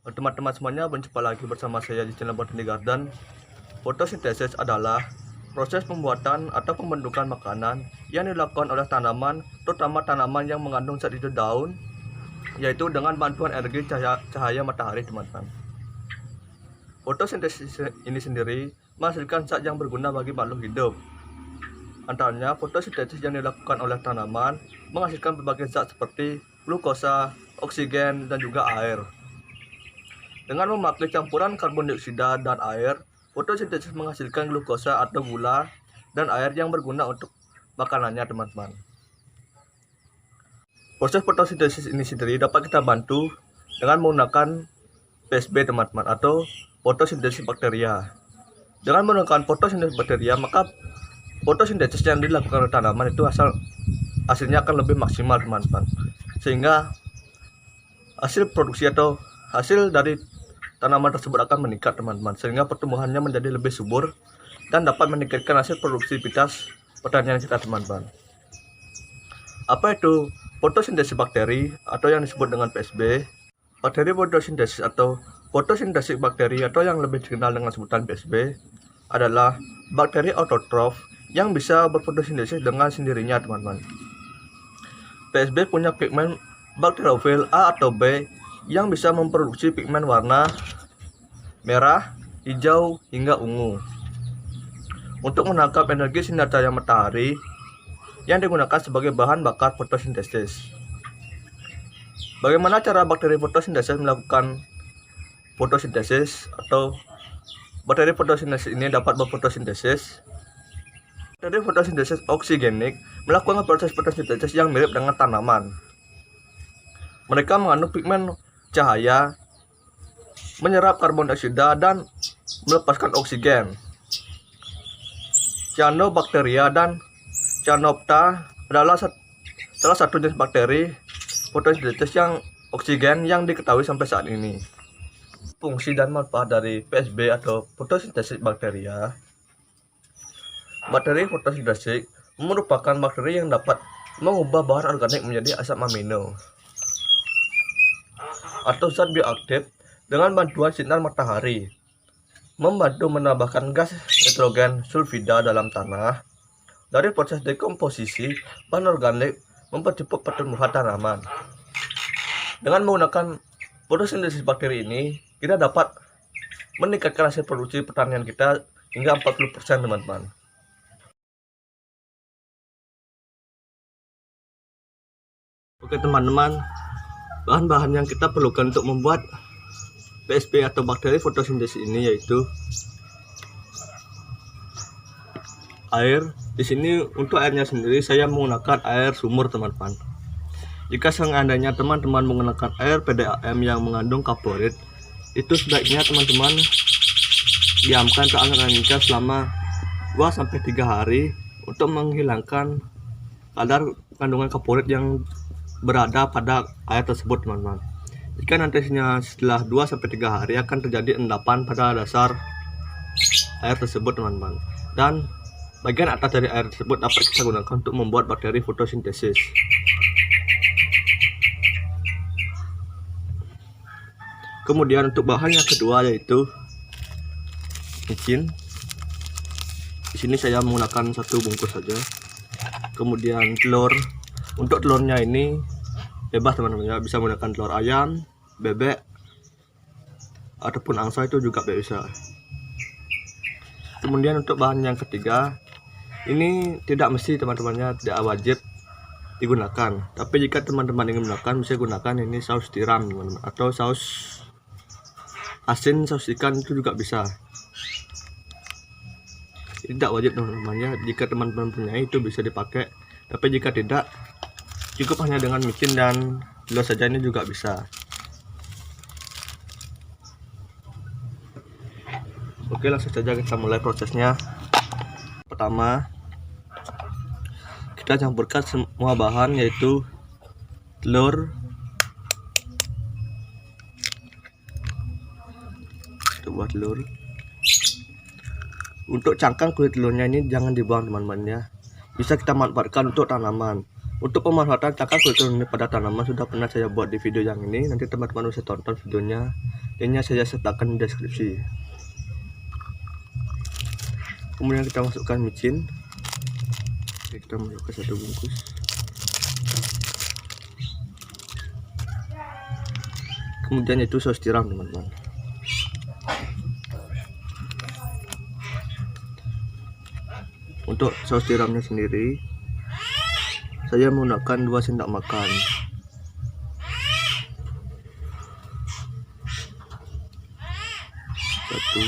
Teman-teman semuanya, berjumpa lagi bersama saya di channel Botani Garden. Fotosintesis adalah proses pembuatan atau pembentukan makanan yang dilakukan oleh tanaman, terutama tanaman yang mengandung zat hijau daun, yaitu dengan bantuan energi cahaya matahari, teman-teman. Fotosintesis ini sendiri menghasilkan zat yang berguna bagi makhluk hidup. Antaranya, fotosintesis yang dilakukan oleh tanaman menghasilkan berbagai zat seperti glukosa, oksigen, dan juga air. Dengan memakai campuran karbon dioksida dan air, fotosintesis menghasilkan glukosa atau gula dan air yang berguna untuk makanannya, teman-teman. Proses fotosintesis ini sendiri dapat kita bantu dengan menggunakan PSB, teman-teman, atau fotosintesis bakteria. Dengan menggunakan fotosintesis bakteria, maka fotosintesis yang dilakukan oleh tanaman itu hasilnya akan lebih maksimal, teman-teman. Sehingga hasil produksi atau hasil dari tanaman tersebut akan meningkat, teman-teman, sehingga pertumbuhannya menjadi lebih subur dan dapat meningkatkan hasil produktivitas pertanian kita, teman-teman. Apa itu fotosintesis bakteri atau yang disebut dengan PSB? Bakteri fotosintesis atau fotosintesis bakteri atau yang lebih dikenal dengan sebutan PSB adalah bakteri autotrof yang bisa berfotosintesis dengan sendirinya, teman-teman. PSB punya pigmen bakteriofil A atau B yang bisa memproduksi pigmen warna merah, hijau, hingga ungu untuk menangkap energi sinar cahaya matahari yang digunakan sebagai bahan bakar fotosintesis. Bagaimana cara bakteri fotosintesis melakukan fotosintesis atau bakteri fotosintesis ini dapat berfotosintesis? Bakteri fotosintesis oksigenik melakukan proses fotosintesis yang mirip dengan tanaman. Mereka mengandung pigmen cahaya, menyerap karbon dioksida dan melepaskan oksigen. Cyanobacteria dan Cyanopta adalah salah satu jenis bakteri fotosintesis yang oksigen yang diketahui sampai saat ini. Fungsi dan manfaat dari PSB atau fotosintesis bakteria. Bakteri fotosintesis merupakan bakteri yang dapat mengubah bahan organik menjadi asam amino atau zat bioaktif dengan bantuan sinar matahari, membantu menambahkan gas nitrogen sulfida dalam tanah. Dari proses dekomposisi, bahan organik mempercepat pertumbuhan tanaman. Dengan menggunakan fotosintesis bakteri ini, kita dapat meningkatkan hasil produksi pertanian kita hingga 40%, teman-teman. Oke, teman-teman, bahan-bahan yang kita perlukan untuk membuat PSB atau bakteri fotosintesis ini yaitu air. Di sini untuk airnya sendiri saya menggunakan air sumur, teman-teman. Jika seandainya teman-teman menggunakan air PDAM yang mengandung kaporit, itu sebaiknya teman-teman diamkan ke angin-anginkan selama 2-3 hari untuk menghilangkan kadar kandungan kaporit yang berada pada air tersebut, teman-teman. Jika nantinya setelah 2-3 hari akan terjadi endapan pada dasar air tersebut, teman-teman, dan bagian atas dari air tersebut dapat kita gunakan untuk membuat bakteri fotosintesis. Kemudian untuk bahan yang kedua yaitu micin. Di sini saya menggunakan 1 bungkus saja. Kemudian telur. Untuk telurnya ini bebas, teman-teman, ya, bisa menggunakan telur ayam, bebek, ataupun angsa, itu juga bisa. Kemudian untuk bahan yang ketiga, ini tidak mesti, teman-temannya, tidak wajib digunakan. Tapi jika teman-teman ingin menggunakan, bisa gunakan ini saus tiram, teman-teman, atau saus asin, saus ikan, itu juga bisa. Tidak wajib, teman-temannya, jika teman-teman punya itu bisa dipakai. Tapi jika tidak, cukup hanya dengan micin dan telur saja, ini juga bisa. Oke, langsung saja kita mulai prosesnya. Pertama, kita campurkan semua bahan yaitu telur, buat telur. Untuk cangkang kulit telurnya ini jangan dibuang, teman-teman, ya. Bisa kita manfaatkan untuk tanaman. Untuk pemanfaatan cangkang kulit telur pada tanaman sudah pernah saya buat di video yang ini. Nanti teman-teman bisa tonton videonya Linknya saya sertakan di deskripsi. Kemudian kita masukkan micin. Oke, kita masukkan 1 bungkus. Kemudian itu saus tiram, teman-teman. Untuk saus tiramnya sendiri, saya menggunakan 2 sendok makan. Satu,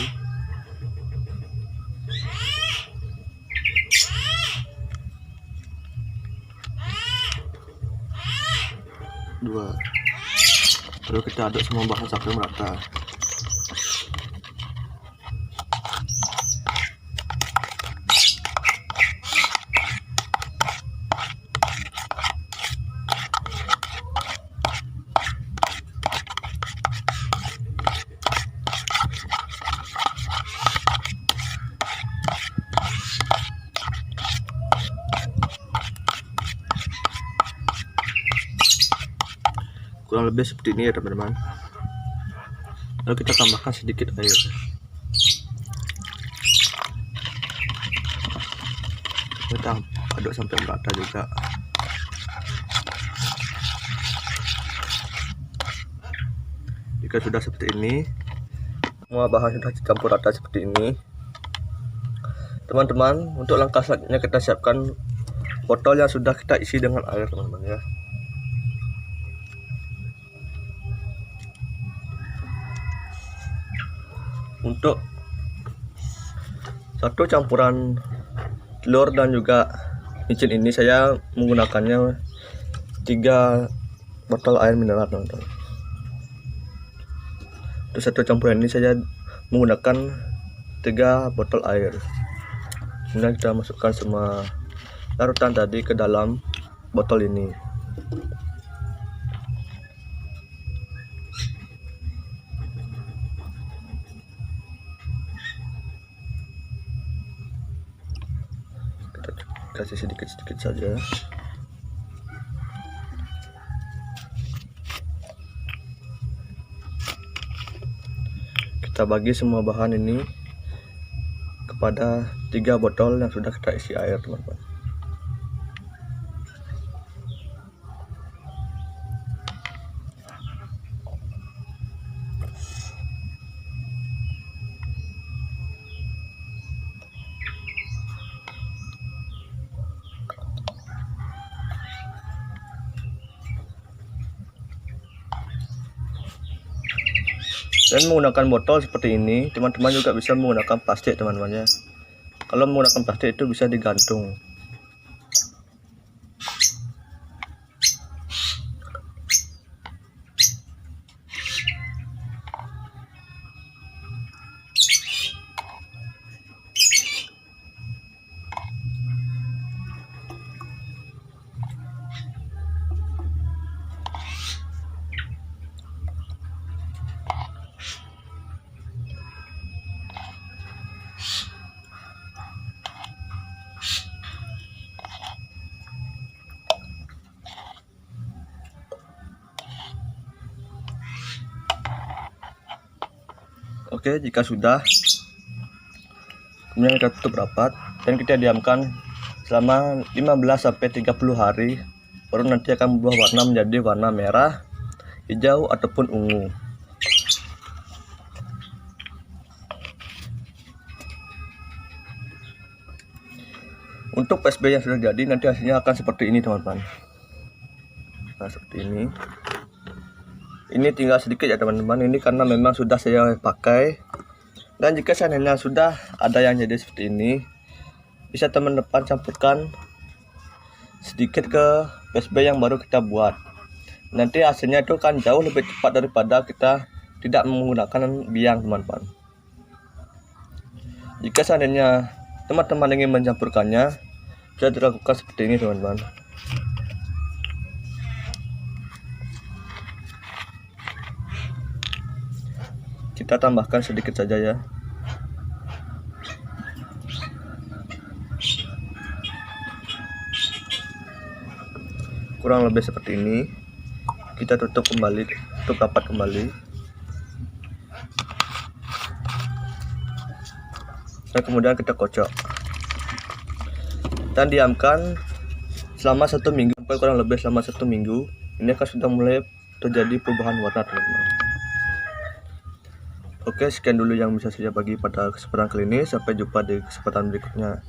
dua. Lalu kita aduk semua bahan sampai merata. Kurang lebih seperti ini ya teman-teman. Lalu kita tambahkan sedikit air. Kita aduk sampai merata juga. Jika sudah seperti ini, semua bahan sudah dicampur rata seperti ini, teman-teman, untuk langkah selanjutnya kita siapkan botol yang sudah kita isi dengan air, teman-teman ya. Untuk satu campuran telur dan juga micin ini saya menggunakannya 3 botol air mineral, teman-teman. Untuk satu campuran ini saya menggunakan 3 botol air. Kemudian kita masukkan semua larutan tadi ke dalam botol ini. Kasih sedikit-sedikit saja. Kita bagi semua bahan ini kepada 3 botol yang sudah kita isi air, teman-teman. Dan menggunakan botol seperti ini, teman-teman juga bisa menggunakan plastik, teman-teman ya. Kalau menggunakan plastik itu bisa digantung. Oke, jika sudah, kemudian kita tutup rapat dan kita diamkan selama 15-30 hari, baru nanti akan berubah warna menjadi warna merah, hijau ataupun ungu. Untuk PSB yang sudah jadi nanti hasilnya akan seperti ini, teman-teman. Nah, seperti ini. Ini tinggal sedikit ya teman-teman, ini karena memang sudah saya pakai. Dan jika seandainya sudah ada yang jadi seperti ini, bisa teman-teman campurkan sedikit ke PSB yang baru kita buat. Nanti hasilnya itu kan jauh lebih cepat daripada kita tidak menggunakan biang, teman-teman. Jika seandainya teman-teman ingin mencampurkannya, bisa dilakukan seperti ini, teman-teman. Kita tambahkan sedikit saja ya. Kurang lebih seperti ini. Kita tutup kembali, tutup rapat kembali. dan kemudian kita kocok dan diamkan selama 1 minggu sampai kurang lebih selama 1 minggu. Ini akan sudah mulai terjadi perubahan warna, teman-teman. Oke, sekian dulu yang bisa saya bagi pada kesempatan kali ini. Sampai jumpa di kesempatan berikutnya.